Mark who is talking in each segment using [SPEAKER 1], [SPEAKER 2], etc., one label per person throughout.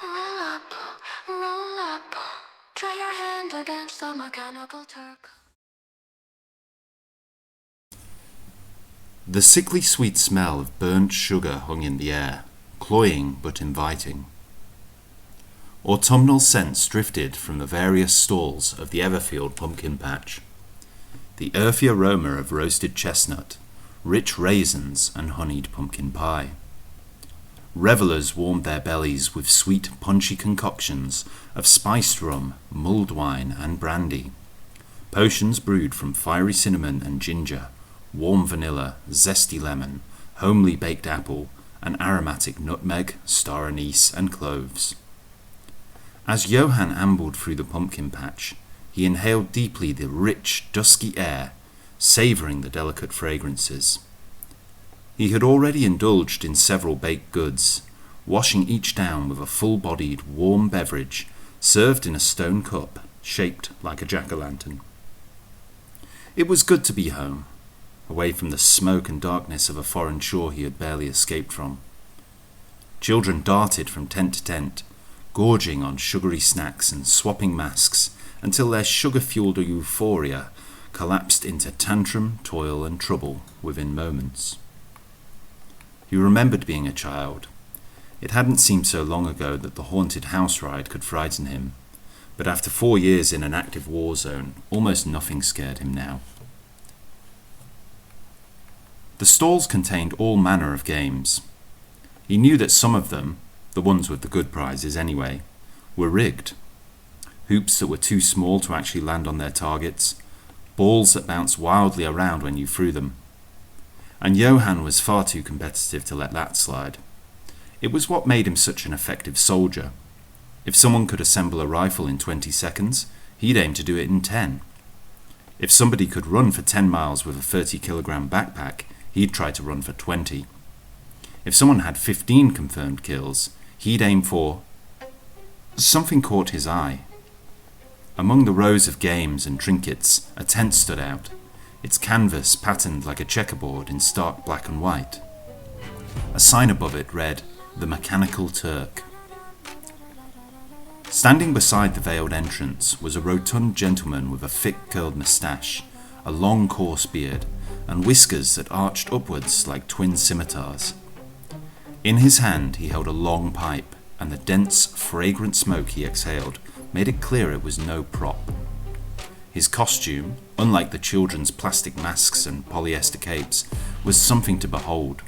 [SPEAKER 1] Roll up, roll up. Try your hand against the mechanical Turk.
[SPEAKER 2] The sickly sweet smell of burnt sugar hung in the air, cloying but inviting. Autumnal scents drifted from the various stalls of the Everfield pumpkin patch. The earthy aroma of roasted chestnut, rich raisins and honeyed pumpkin pie. Revellers warmed their bellies with sweet punchy concoctions of spiced rum, mulled wine and brandy. Potions brewed from fiery cinnamon and ginger, warm vanilla, zesty lemon, homely baked apple, and aromatic nutmeg, star anise, and cloves. As Johann ambled through the pumpkin patch, he inhaled deeply the rich, dusky air, savouring the delicate fragrances. He had already indulged in several baked goods, washing each down with a full-bodied, warm beverage served in a stone cup shaped like a jack-o'-lantern. It was good to be home, away from the smoke and darkness of a foreign shore he had barely escaped from. Children darted from tent to tent, gorging on sugary snacks and swapping masks until their sugar-fueled euphoria collapsed into tantrum, toil and trouble within moments. He remembered being a child. It hadn't seemed so long ago that the haunted house ride could frighten him, but after 4 years in an active war zone, almost nothing scared him now. The stalls contained all manner of games. He knew that some of them, the ones with the good prizes anyway, were rigged. Hoops that were too small to actually land on their targets, balls that bounced wildly around when you threw them. And Johann was far too competitive to let that slide. It was what made him such an effective soldier. If someone could assemble a rifle in 20 seconds, he'd aim to do it in 10. If somebody could run for 10 miles with a 30-kilogram backpack, he'd try to run for 20. If someone had 15 confirmed kills, he'd aim for... Something caught his eye. Among the rows of games and trinkets, a tent stood out, its canvas patterned like a checkerboard in stark black and white. A sign above it read, "The Mechanical Turk." Standing beside the veiled entrance was a rotund gentleman with a thick curled moustache, a long coarse beard, and whiskers that arched upwards like twin scimitars. In his hand he held a long pipe, and the dense, fragrant smoke he exhaled made it clear it was no prop. His costume, unlike the children's plastic masks and polyester capes, was something to behold.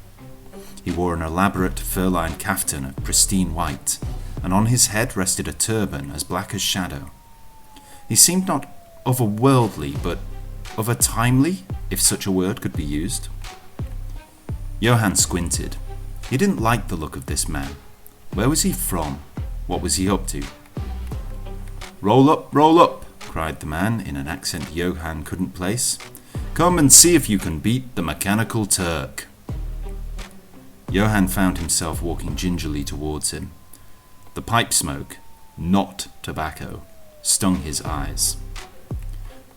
[SPEAKER 2] He wore an elaborate fur-lined caftan of pristine white, and on his head rested a turban as black as shadow. He seemed not otherworldly, but over-timely, if such a word could be used. Johann squinted. He didn't like the look of this man. Where was he from? What was he up to? "Roll up," cried the man in an accent Johann couldn't place. "Come and see if you can beat the Mechanical Turk." Johann found himself walking gingerly towards him. The pipe smoke, not tobacco, stung his eyes.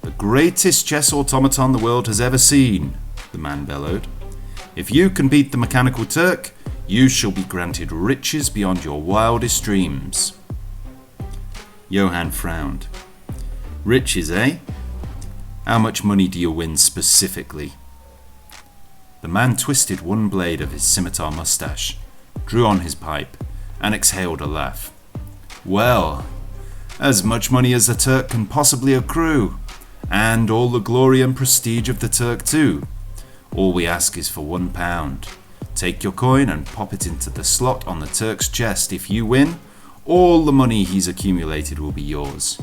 [SPEAKER 2] "The greatest chess automaton the world has ever seen," the man bellowed. "If you can beat the Mechanical Turk, you shall be granted riches beyond your wildest dreams." Johann frowned. "Riches, eh? How much money do you win specifically?" The man twisted one blade of his scimitar mustache, drew on his pipe, and exhaled a laugh. "Well, as much money as the Turk can possibly accrue, and all the glory and prestige of the Turk too. All we ask is for £1. Take your coin and pop it into the slot on the Turk's chest. If you win, all the money he's accumulated will be yours."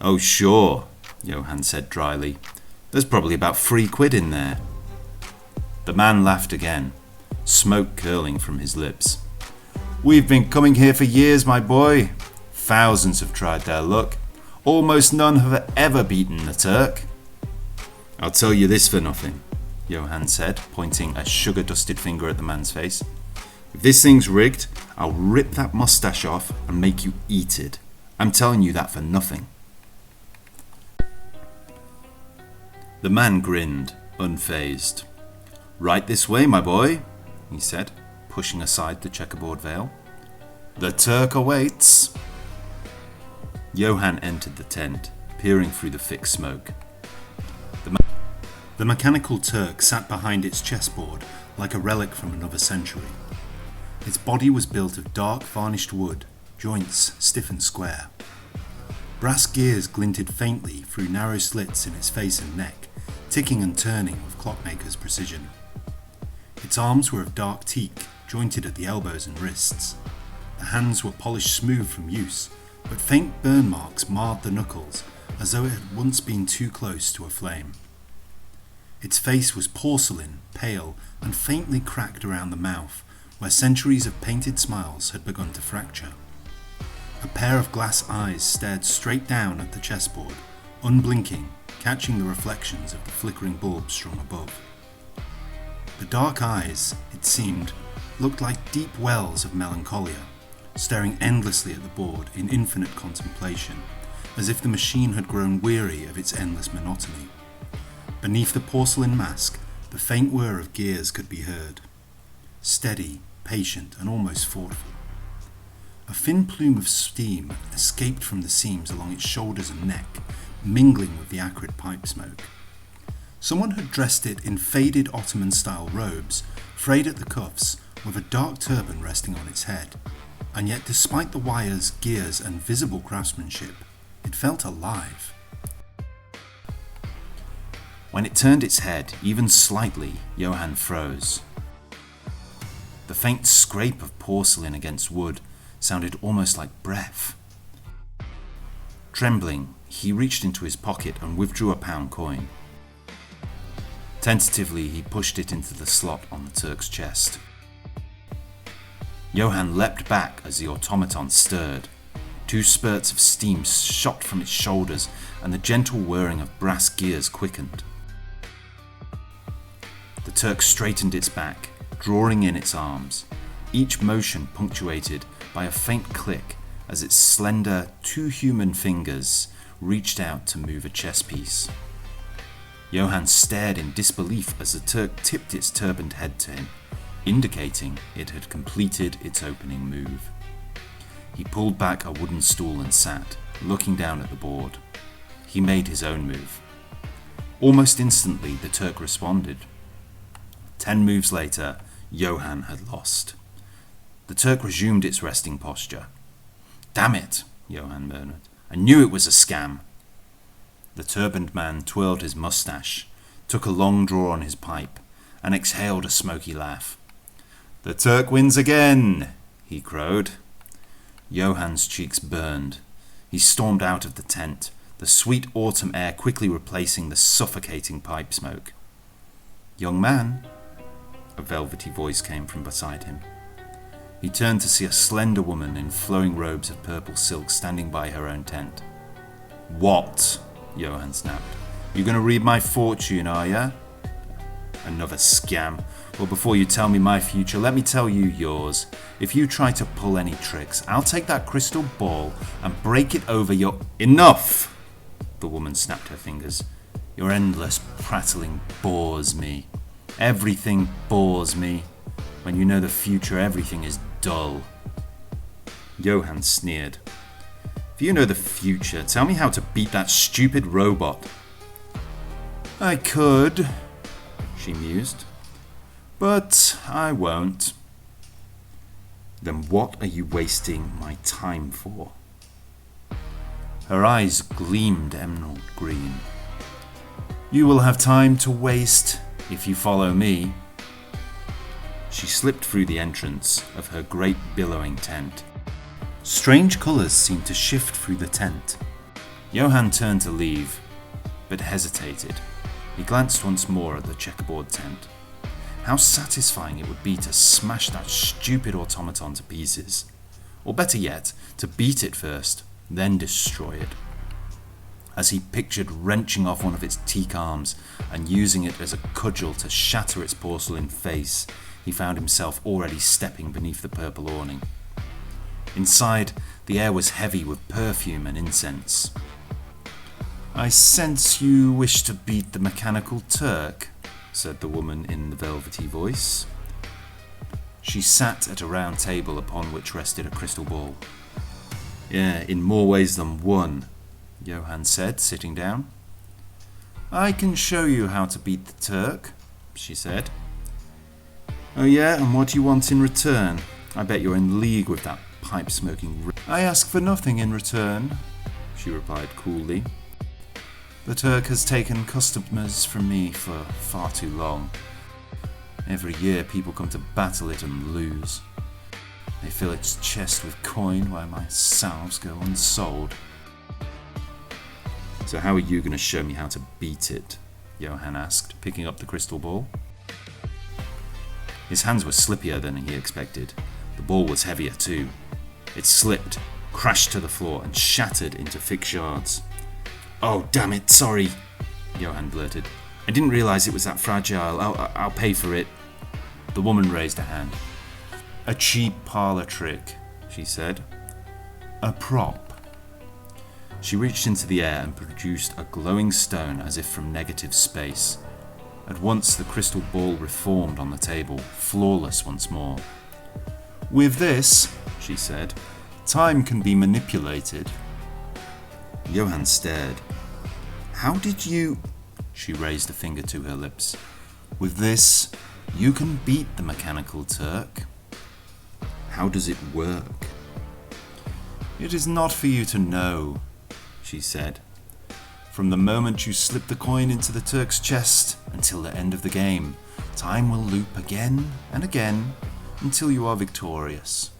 [SPEAKER 2] "Oh sure," Johann said dryly. "There's probably about £3 in there." The man laughed again, smoke curling from his lips. "We've been coming here for years, my boy. Thousands have tried their luck. Almost none have ever beaten the Turk." "I'll tell you this for nothing," Johann said, pointing a sugar-dusted finger at the man's face. "If this thing's rigged, I'll rip that mustache off and make you eat it. I'm telling you that for nothing." The man grinned, unfazed. "Right this way, my boy," he said, pushing aside the checkerboard veil. The Turk awaits. Johann entered the tent, peering through the thick smoke. The mechanical Turk sat behind its chessboard like a relic from another century. Its body was built of dark varnished wood, joints stiff and square. Brass gears glinted faintly through narrow slits in its face and neck, ticking and turning with clockmaker's precision. Its arms were of dark teak, jointed at the elbows and wrists. The hands were polished smooth from use, but faint burn marks marred the knuckles, as though it had once been too close to a flame. Its face was porcelain, pale, and faintly cracked around the mouth, where centuries of painted smiles had begun to fracture. A pair of glass eyes stared straight down at the chessboard, unblinking, catching the reflections of the flickering bulbs strung above. The dark eyes, it seemed, looked like deep wells of melancholia, staring endlessly at the board in infinite contemplation, as if the machine had grown weary of its endless monotony. Beneath the porcelain mask, the faint whir of gears could be heard. Steady, patient, and almost thoughtful. A thin plume of steam escaped from the seams along its shoulders and neck, mingling with the acrid pipe smoke. Someone had dressed it in faded Ottoman-style robes, frayed at the cuffs, with a dark turban resting on its head, and yet despite the wires, gears, and visible craftsmanship, it felt alive. When it turned its head, even slightly, Johann froze. The faint scrape of porcelain against wood sounded almost like breath. Trembling, he reached into his pocket and withdrew a pound coin. Tentatively, he pushed it into the slot on the Turk's chest. Johann leapt back as the automaton stirred. 2 spurts of steam shot from its shoulders, and the gentle whirring of brass gears quickened. The Turk straightened its back, drawing in its arms, each motion punctuated by a faint click as its slender, 2 human fingers reached out to move a chess piece. Johann stared in disbelief as the Turk tipped its turbaned head to him, indicating it had completed its opening move. He pulled back a wooden stool and sat, looking down at the board. He made his own move. Almost instantly, the Turk responded. 10 moves later, Johann had lost. The Turk resumed its resting posture. "Damn it," Johann murmured. "I knew it was a scam." The turbaned man twirled his mustache, took a long draw on his pipe, and exhaled a smoky laugh. "The Turk wins again," he crowed. Johann's cheeks burned. He stormed out of the tent, the sweet autumn air quickly replacing the suffocating pipe smoke. "Young man," a velvety voice came from beside him. He turned to see a slender woman in flowing robes of purple silk standing by her own tent. "What?" Johann snapped. "You gonna read my fortune, are ya?" "Another scam. Well, before you tell me my future, let me tell you yours. If you try to pull any tricks, I'll take that crystal ball and break it over your—" "Enough!" The woman snapped her fingers. "Your endless prattling bores me. Everything bores me. When you know the future, everything is dull." Johann sneered. "If you know the future, tell me how to beat that stupid robot." "I could," she mused, "but I won't." "Then what are you wasting my time for?" Her eyes gleamed emerald green. "You will have time to waste if you follow me." She slipped through the entrance of her great billowing tent. Strange colours seemed to shift through the tent. Johann turned to leave, but hesitated. He glanced once more at the checkerboard tent. How satisfying it would be to smash that stupid automaton to pieces. Or better yet, to beat it first, then destroy it. As he pictured wrenching off one of its teak arms and using it as a cudgel to shatter its porcelain face, he found himself already stepping beneath the purple awning. Inside, the air was heavy with perfume and incense. "I sense you wish to beat the mechanical Turk," said the woman in the velvety voice. She sat at a round table upon which rested a crystal ball. Yeah, in more ways than one, Johann said, sitting down. I can show you how to beat the Turk, she said. Oh yeah, and what do you want in return? I bet you're in league with that pipe-smoking... I ask for nothing in return, she replied coolly. The Turk has taken customers from me for far too long. Every year people come to battle it and lose. They fill its chest with coin while my salves go unsold. So how are you going to show me how to beat it? Johann asked, picking up the crystal ball. His hands were slippier than he expected. The ball was heavier too. It slipped, crashed to the floor and shattered into thick shards. Oh, damn it, sorry, Johann blurted. I didn't realise it was that fragile. I'll pay for it. The woman raised a hand. A cheap parlour trick, she said. A prop. She reached into the air and produced a glowing stone as if from negative space. At once the crystal ball reformed on the table, flawless once more. With this, she said, time can be manipulated. Johann stared. How did you... She raised a finger to her lips. With this, you can beat the mechanical Turk. How does it work? It is not for you to know, she said. From the moment you slip the coin into the Turk's chest until the end of the game, time will loop again and again until you are victorious.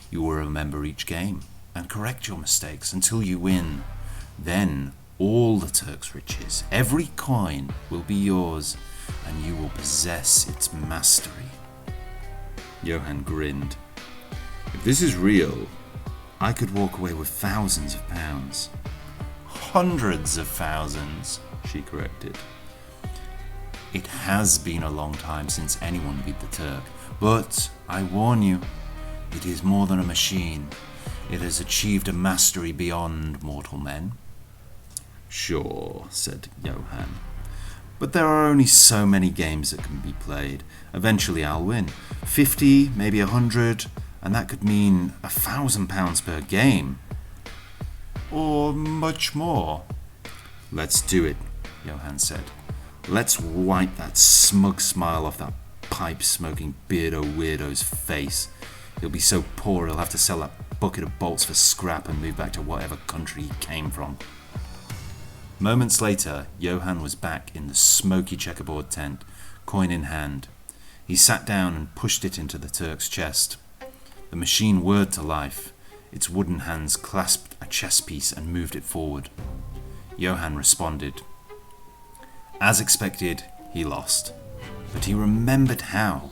[SPEAKER 2] You will remember each game and correct your mistakes until you win. Then all the Turk's riches, every coin, will be yours, and you will possess its mastery. Johann grinned. If this is real, I could walk away with thousands of pounds. Hundreds of thousands, she corrected. It has been a long time since anyone beat the Turk, but I warn you, it is more than a machine. It has achieved a mastery beyond mortal men. Sure, said Johann. But there are only so many games that can be played. Eventually I'll win. 50, maybe 100, and that could mean £1,000 per game. Or much more. Let's do it, Johann said. Let's wipe that smug smile off that pipe-smoking beardo weirdo's face. He'll be so poor he'll have to sell that bucket of bolts for scrap and move back to whatever country he came from. Moments later, Johann was back in the smoky checkerboard tent, coin in hand. He sat down and pushed it into the Turk's chest. The machine whirred to life. Its wooden hands clasped a chess piece and moved it forward. Johann responded. As expected, he lost. But he remembered how.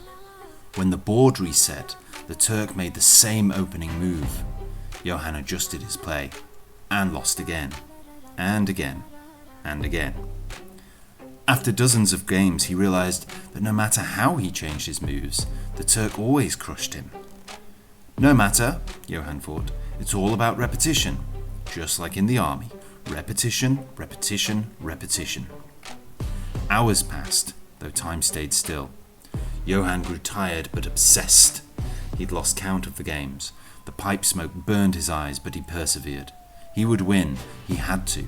[SPEAKER 2] When the board reset, the Turk made the same opening move. Johann adjusted his play, and lost again, and again, and again. After dozens of games, he realized that no matter how he changed his moves, the Turk always crushed him. No matter, Johann thought, it's all about repetition, just like in the army. Repetition, repetition, repetition. Hours passed, though time stayed still. Johann grew tired but obsessed. He'd lost count of the games. The pipe smoke burned his eyes, but he persevered. He would win. He had to.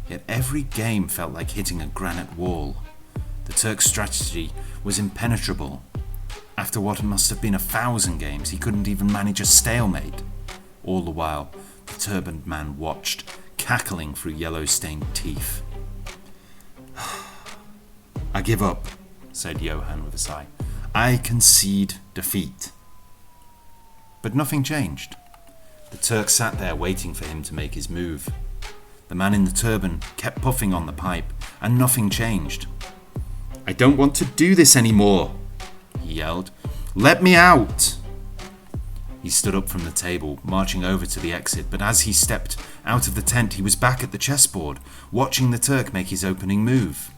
[SPEAKER 2] Yet every game felt like hitting a granite wall. The Turk's strategy was impenetrable. After what must have been 1,000 games, he couldn't even manage a stalemate. All the while, the turbaned man watched, cackling through yellow-stained teeth. I give up, said Johann with a sigh. I concede defeat. But nothing changed. The Turk sat there waiting for him to make his move. The man in the turban kept puffing on the pipe, and nothing changed. I don't want to do this anymore, he yelled. Let me out! He stood up from the table, marching over to the exit, but as he stepped out of the tent, he was back at the chessboard, watching the Turk make his opening move.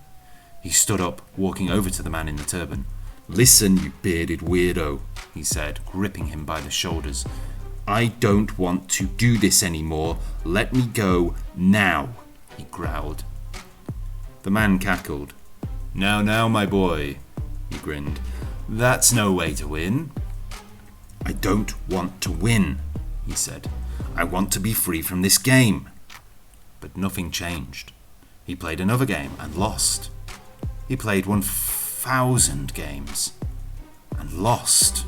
[SPEAKER 2] He stood up, walking over to the man in the turban. Listen, you bearded weirdo, he said, gripping him by the shoulders. I don't want to do this anymore. Let me go now, he growled. The man cackled. Now, my boy, he grinned. That's no way to win. "I don't want to win," he said. "I want to be free from this game." But nothing changed. He played another game and lost. He played 1,000 games and lost.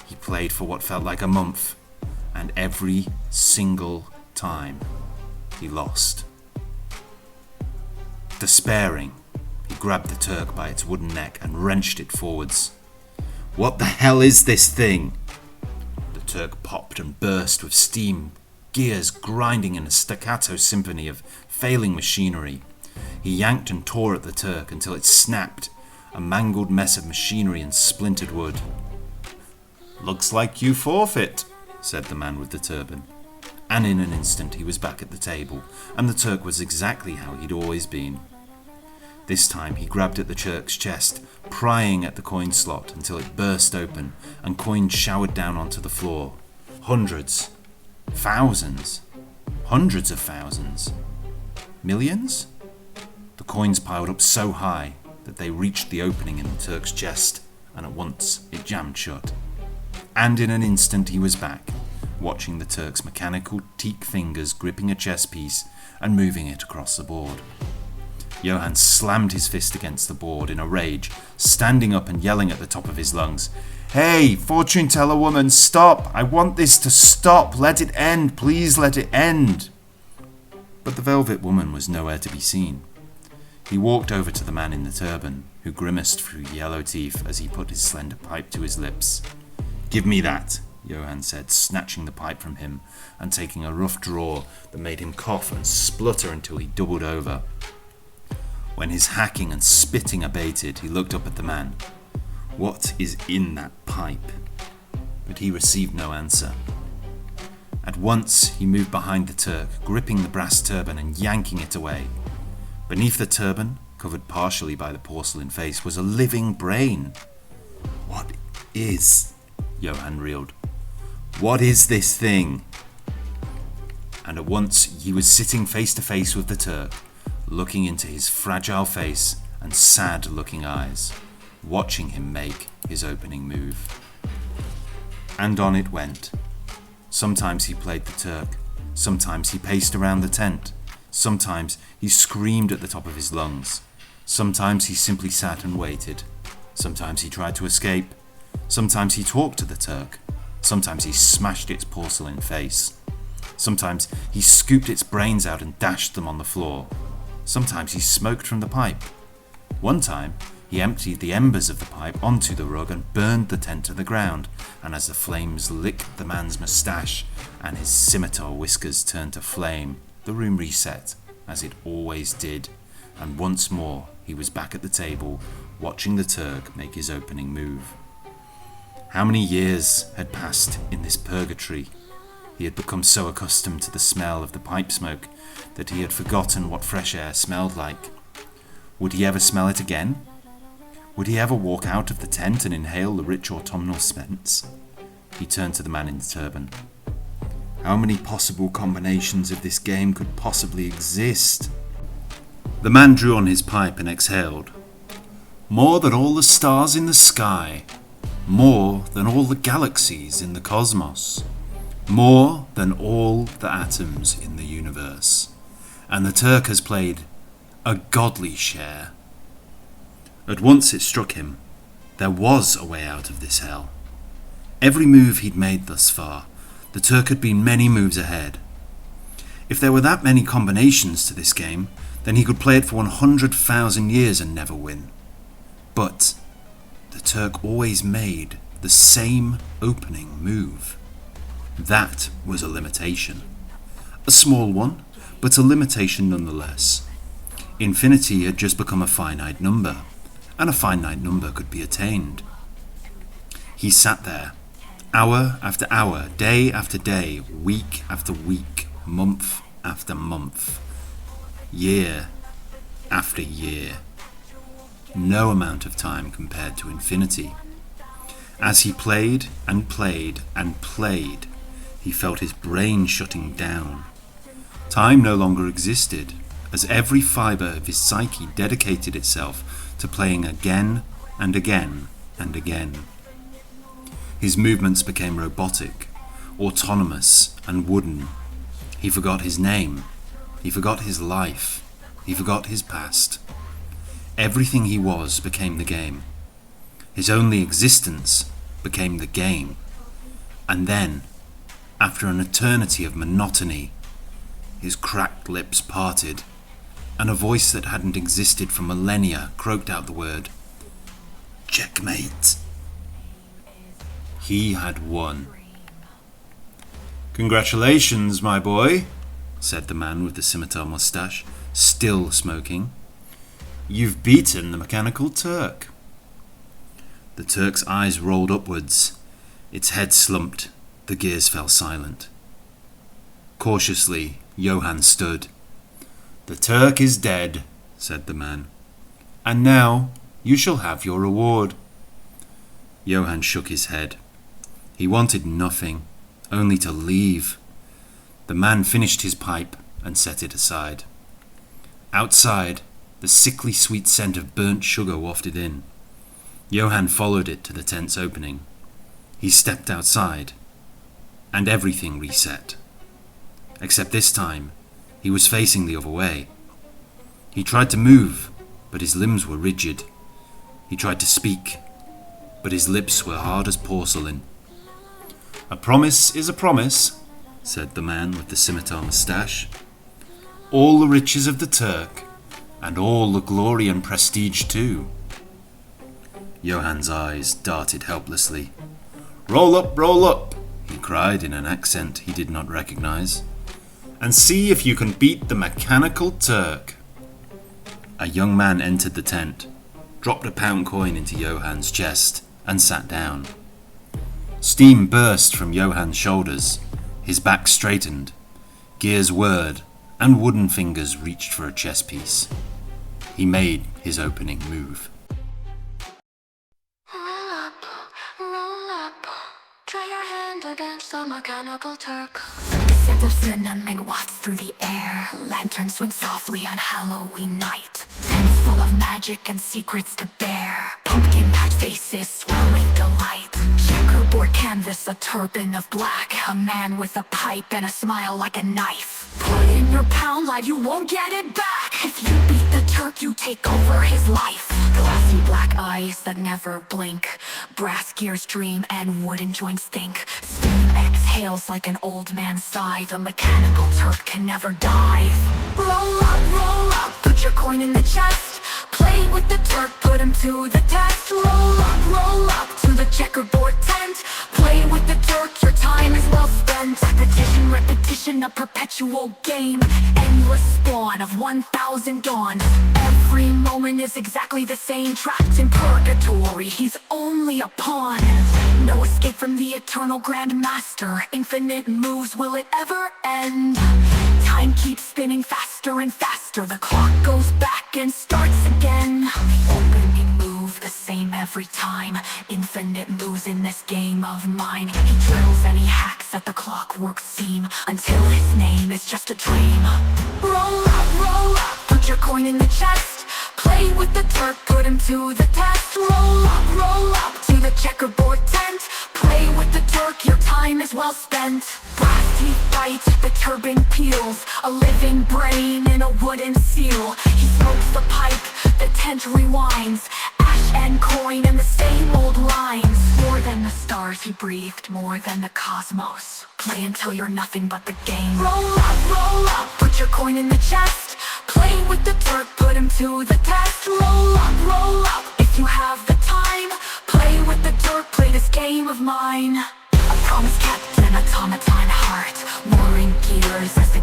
[SPEAKER 2] He played for what felt like a month, and every single time he lost. Despairing, he grabbed the Turk by its wooden neck and wrenched it forwards. "What the hell is this thing?" The Turk popped and burst with steam, gears grinding in a staccato symphony of failing machinery. He yanked and tore at the Turk until it snapped, a mangled mess of machinery and splintered wood. "Looks like you forfeit," said the man with the turban. And in an instant he was back at the table, and the Turk was exactly how he'd always been. This time he grabbed at the Turk's chest, prying at the coin slot until it burst open, and coins showered down onto the floor. Hundreds. Thousands. Hundreds of thousands. Millions? The coins piled up so high that they reached the opening in the Turk's chest, and at once it jammed shut. And in an instant he was back, watching the Turk's mechanical teak fingers gripping a chess piece and moving it across the board. Johann slammed his fist against the board in a rage, standing up and yelling at the top of his lungs, "Hey, fortune teller woman, stop! I want this to stop! Let it end! Please let it end!" But the velvet woman was nowhere to be seen. He walked over to the man in the turban, who grimaced through yellow teeth as he put his slender pipe to his lips. "Give me that," Johann said, snatching the pipe from him and taking a rough draw that made him cough and splutter until he doubled over. When his hacking and spitting abated, he looked up at the man. "What is in that pipe?" But he received no answer. At once he moved behind the Turk, gripping the brass turban and yanking it away. Beneath the turban, covered partially by the porcelain face, was a living brain. "What is?" Johann reeled. "What is this thing?" And at once he was sitting face to face with the Turk, looking into his fragile face and sad-looking eyes, watching him make his opening move. And on it went. Sometimes he played the Turk, sometimes he paced around the tent, sometimes he screamed at the top of his lungs, sometimes he simply sat and waited, sometimes he tried to escape, sometimes he talked to the Turk, sometimes he smashed its porcelain face, sometimes he scooped its brains out and dashed them on the floor. Sometimes he smoked from the pipe. One time, he emptied the embers of the pipe onto the rug and burned the tent to the ground, and as the flames licked the man's moustache and his scimitar whiskers turned to flame, the room reset, as it always did, and once more he was back at the table, watching the Turk make his opening move. How many years had passed in this purgatory? He had become so accustomed to the smell of the pipe smoke that he had forgotten what fresh air smelled like. Would he ever smell it again? Would he ever walk out of the tent and inhale the rich autumnal scents? He turned to the man in the turban. How many possible combinations of this game could possibly exist? The man drew on his pipe and exhaled. "More than all the stars in the sky, more than all the galaxies in the cosmos, more than all the atoms in the universe. And the Turk has played a godly share." At once it struck him. There was a way out of this hell. Every move he'd made thus far, the Turk had been many moves ahead. If there were that many combinations to this game, then he could play it for 100,000 years and never win. But the Turk always made the same opening move. That was a limitation. A small one, but a limitation nonetheless. Infinity had just become a finite number, and a finite number could be attained. He sat there, hour after hour, day after day, week after week, month after month, year after year. No amount of time compared to infinity. As he played and played and played, he felt his brain shutting down. Time no longer existed, as every fibre of his psyche dedicated itself to playing again and again and again. His movements became robotic, autonomous, and wooden. He forgot his name. He forgot his life. He forgot his past. Everything he was became the game. His only existence became the game. And then, after an eternity of monotony, his cracked lips parted, and a voice that hadn't existed for millennia croaked out the word, "Checkmate." He had won. "Congratulations, my boy," said the man with the scimitar mustache, still smoking. "You've beaten the mechanical Turk." The Turk's eyes rolled upwards. Its head slumped. The gears fell silent. Cautiously, Johann stood. "The Turk is dead," said the man. "And now you shall have your reward." Johann shook his head. He wanted nothing, only to leave. The man finished his pipe and set it aside. Outside, the sickly sweet scent of burnt sugar wafted in. Johann followed it to the tent's opening. He stepped outside, and everything reset. Except this time, he was facing the other way. He tried to move, but his limbs were rigid. He tried to speak, but his lips were hard as porcelain. "A promise is a promise," said the man with the scimitar mustache. "All the riches of the Turk, and all the glory and prestige too." Johann's eyes darted helplessly. Roll up," he cried in an accent he did not recognize, "and see if you can beat the mechanical Turk." A young man entered the tent, dropped a pound coin into Johann's chest, and sat down. Steam burst from Johann's shoulders, his back straightened, gears whirred, and wooden fingers reached for a chess piece. He made his opening move.
[SPEAKER 1] Roll up, try your hand against the mechanical Turk.
[SPEAKER 3] Scent of cinnamon wafts through the air. Lanterns swing softly on Halloween night. Tents full of magic and secrets to bear. Pumpkin-patch faces swirl with delight. Checkerboard canvas, a turban of black. A man with a pipe and a smile like a knife. Put in your pound life, you won't get it back. If you beat the Turk, you take over his life. Glassy black eyes that never blink. Brass gears dream and wooden joints think. Steam exhales like an old man's sigh. The mechanical Turk can never die. Roll up, put your coin in the chest. Play with the Turk, put him to the test. Roll up to the checkerboard tent. Play with the Turk, your time is well spent. Repetition, a perpetual game. Endless spawn of 1,000 dawns. Every moment is exactly the same. Trapped in purgatory, he's only a pawn. No escape from the eternal Grand Master. Infinite moves, will it ever end? Time keeps spinning faster and faster. The clock goes back and starts again. Opening move, the same every time. Infinite moves in this game of mine. He drills and he hacks at the clockwork seam, until his name is just a dream. Roll up, put your coin in the chest. Play with the Turk, put him to the test. Roll up to the checkerboard tent. Play with the Turk, your time is well spent. Brass teeth bite, the turban peels. A living brain in a wooden seal. He smokes the pipe, the tent rewinds. Ash and coin and the same old lines. More than the stars he breathed, more than the cosmos. Play until you're nothing but the game. Roll up, put your coin in the chest. Play with the Turk, put him to the test. Roll up, if you have the time. Play with the Turk, play this game of mine. A promise kept, an automaton heart. Whirring gears as the